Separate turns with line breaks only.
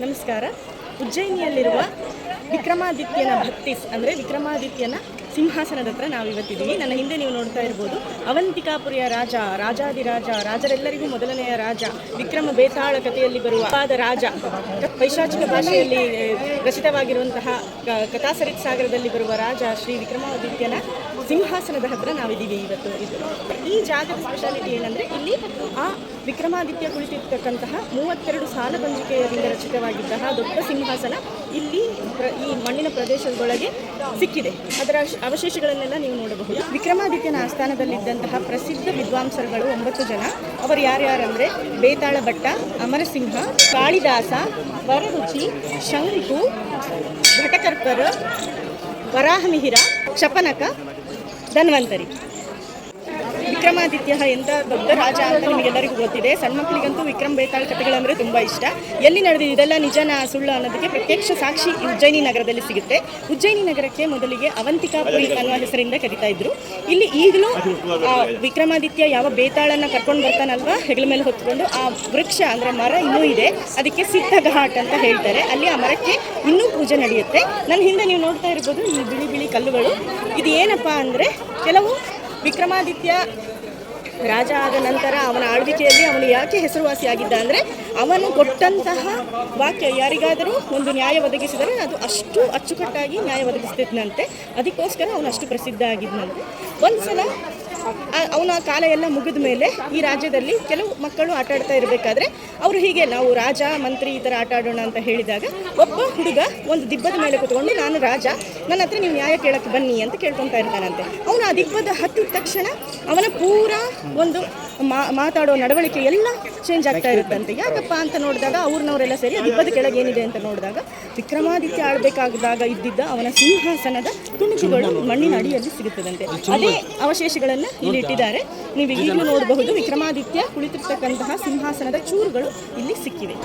ನಮಸ್ಕಾರ. ಉಜ್ಜಯಿನಿಯಲ್ಲಿರುವ ವಿಕ್ರಮಾದಿತ್ಯನ ಭಕ್ತಿಸ್ ಅಂದರೆ ವಿಕ್ರಮಾದಿತ್ಯನ ಸಿಂಹಾಸನದ ಹತ್ರ ನಾವಿವತ್ತಿದ್ದೀವಿ. ನನ್ನ ಹಿಂದೆ ನೀವು ನೋಡ್ತಾ ಇರ್ಬೋದು ಅವಂತಿಕಾಪುರಿಯ ರಾಜ, ರಾಜಾದಿರಾಜ, ರಾಜರೆಲ್ಲರಿಗೂ ಮೊದಲನೆಯ ರಾಜ, ವಿಕ್ರಮ ಬೇತಾಳ ಕಥೆಯಲ್ಲಿ ಬರುವ ರಾಜ, ಪೈಶಾಚಿಕ ಭಾಷೆಯಲ್ಲಿ ರಚಿತವಾಗಿರುವಂತಹ ಕಥಾಸರಿತ್ ಸಾಗರದಲ್ಲಿ ಬರುವ ರಾಜ ಶ್ರೀ ವಿಕ್ರಮಾದಿತ್ಯನ ಸಿಂಹಾಸನದ ಹತ್ರ ನಾವಿದ್ದೀವಿ ಇವತ್ತು. ಈ ಜಾಗದ ಸ್ಪೆಷಾಲಿಟಿ ಏನಂದರೆ ಇಲ್ಲಿ ಆ ವಿಕ್ರಮಾದಿತ್ಯ ಕುಳಿತಿರ್ತಕ್ಕಂತಹ 32 ಸಾಲಬಂಜಿಕೆಯರಿಂದ ರಚಿತವಾಗಿದ್ದಂತಹ ದೊಡ್ಡ ಸಿಂಹಾಸನ ಇಲ್ಲಿ ಈ ಮಣ್ಣಿನ ಪ್ರದೇಶದೊಳಗೆ ಸಿಕ್ಕಿದೆ. ಅದರ ಅವಶೇಷಗಳನ್ನೆಲ್ಲ ನೀವು ನೋಡಬಹುದು. ವಿಕ್ರಮಾದಿತ್ಯನ ಆಸ್ಥಾನದಲ್ಲಿದ್ದಂತಹ ಪ್ರಸಿದ್ಧ ವಿದ್ವಾಂಸರುಗಳು 9 ಜನ. ಅವರು ಯಾರ್ಯಾರಂದರೆ ಬೇತಾಳ ಭಟ್ಟ, ಅಮರಸಿಂಹ, ಕಾಳಿದಾಸ, ವರರುಚಿ, ಶಂಕು, ಘಟಕರ್ಪರ, ವರಾಹಮಿಹಿರ, ಶಪನಕ, ಧನ್ವಂತರಿ. ವಿಕ್ರಮಾದಿತ್ಯ ಎಂಥ ದೊಡ್ಡ ರಾಜ ಅಂತ ನಿಮಗೆಲ್ಲರಿಗೂ ಗೊತ್ತಿದೆ. ಸಣ್ಣ ಮಕ್ಕಳಿಗಂತೂ ವಿಕ್ರಮ ಬೇತಾಳ ಕಥೆಗಳಂದರೆ ತುಂಬ ಇಷ್ಟ. ಎಲ್ಲಿ ನಡೆದಿದೆ ಇದೆಲ್ಲ ನಿಜನ ಸುಳ್ಳು ಅನ್ನೋದಕ್ಕೆ ಪ್ರತ್ಯಕ್ಷ ಸಾಕ್ಷಿ ಉಜ್ಜಯಿನಿ ನಗರದಲ್ಲಿ ಸಿಗುತ್ತೆ. ಉಜ್ಜಯಿನಿ ನಗರಕ್ಕೆ ಮೊದಲಿಗೆ ಅವಂತಿಕಾಪುರಿ ಅನ್ನುವ ಹೆಸರಿಂದ ಕರೀತಾ ಇದ್ರು. ಇಲ್ಲಿ ಈಗಲೂ ವಿಕ್ರಮಾದಿತ್ಯ ಯಾವ ಬೇತಾಳನ್ನು ಕರ್ಕೊಂಡು ಬರ್ತಾನಲ್ವಾ ಹೆಗಲ ಮೇಲೆ ಹೊತ್ಕೊಂಡು, ಆ ವೃಕ್ಷ ಅಂದರೆ ಮರ ಇನ್ನೂ ಇದೆ. ಅದಕ್ಕೆ ಸಿದ್ಧ ಘಾಟ್ ಅಂತ ಹೇಳ್ತಾರೆ. ಅಲ್ಲಿ ಆ ಮರಕ್ಕೆ ಇನ್ನೂ ಪೂಜೆ ನಡೆಯುತ್ತೆ. ನನ್ನ ಹಿಂದೆ ನೀವು ನೋಡ್ತಾ ಇರ್ಬೋದು ಈ ಬಿಳಿ ಬಿಳಿ ಕಲ್ಲುಗಳು. ಇದು ಏನಪ್ಪ ಅಂದರೆ ಕೆಲವು ವಿಕ್ರಮಾದಿತ್ಯ ರಾಜ ಆದ ನಂತರ ಅವನ ಆಳ್ವಿಕೆಯಲ್ಲಿ ಅವನು ಯಾಕೆ ಹೆಸರುವಾಸಿಯಾಗಿದ್ದ ಅಂದರೆ ಅವನು ಕೊಟ್ಟಂತಹ ವಾಕ್ಯ ಯಾರಿಗಾದರೂ ಒಂದು ನ್ಯಾಯ ಒದಗಿಸಿದರೆ ಅದು ಅಷ್ಟು ಅಚ್ಚುಕಟ್ಟಾಗಿ ನ್ಯಾಯ ಒದಗಿಸ್ತಿದ್ದಂತೆ. ಅದಕ್ಕೋಸ್ಕರ ಅವನು ಅಷ್ಟು ಪ್ರಸಿದ್ಧ ಆಗಿದ್ದಂತೆ. ಒಂದು ಸಲ ಅವನ ಕಾಲ ಎಲ್ಲ ಮುಗಿದ ಮೇಲೆ ಈ ರಾಜ್ಯದಲ್ಲಿ ಕೆಲವು ಮಕ್ಕಳು ಆಟ ಆಡ್ತಾ ಇರಬೇಕಾದ್ರೆ ಅವರು ಹೀಗೆ ನಾವು ರಾಜ ಮಂತ್ರಿ ಈ ಥರ ಆಟ ಆಡೋಣ ಅಂತ ಹೇಳಿದಾಗ ಒಬ್ಬ ಹುಡುಗ ಒಂದು ದಿಬ್ಬದ ಮೇಲೆ ಕೂತ್ಕೊಂಡು ನಾನು ರಾಜ, ನನ್ನ ಹತ್ರ ನೀವು ನ್ಯಾಯ ಕೇಳಕ್ಕೆ ಬನ್ನಿ ಅಂತ ಕೇಳ್ಕೊತಾ ಇರ್ತಾನಂತೆ. ಅವನು ಆ ದಿಬ್ಬದ ಹತ್ತಿದ ತಕ್ಷಣ ಅವನ ಪೂರ ಒಂದು ಮಾತಾಡೋ ನಡವಳಿಕೆ ಎಲ್ಲ ಚೇಂಜ್ ಆಗ್ತಾ ಇರುತ್ತಂತೆ. ಯಾಕಪ್ಪ ಅಂತ ನೋಡಿದಾಗ ಅವ್ರನ್ನವರೆಲ್ಲ ಸೇರಿ ಆ ದಿಬ್ಬದ ಕೆಳಗೆ ಏನಿದೆ ಅಂತ ನೋಡಿದಾಗ ವಿಕ್ರಮಾದಿತ್ಯ ಆಳಬೇಕಾದಾಗ ಇದ್ದಿದ್ದ ಅವನ ಸಿಂಹಾಸನದ ತುಣುಕುಗಳು ಮಣ್ಣಿನ ಅಡಿಯಲ್ಲಿ ಸಿಗುತ್ತದಂತೆ. ಅದೇ ಅವಶೇಷಗಳನ್ನು ಇಲ್ಲಿ ಇಟ್ಟಿದ್ದಾರೆ. ನೀವು ಈಗಲೂ ನೋಡಬಹುದು ವಿಕ್ರಮಾದಿತ್ಯ ಕುಳಿತಿರ್ತಕ್ಕಂತಹ ಸಿಂಹಾಸನದ ಚೂರುಗಳು ಇಲ್ಲಿ ಸಿಕ್ಕಿವೆ.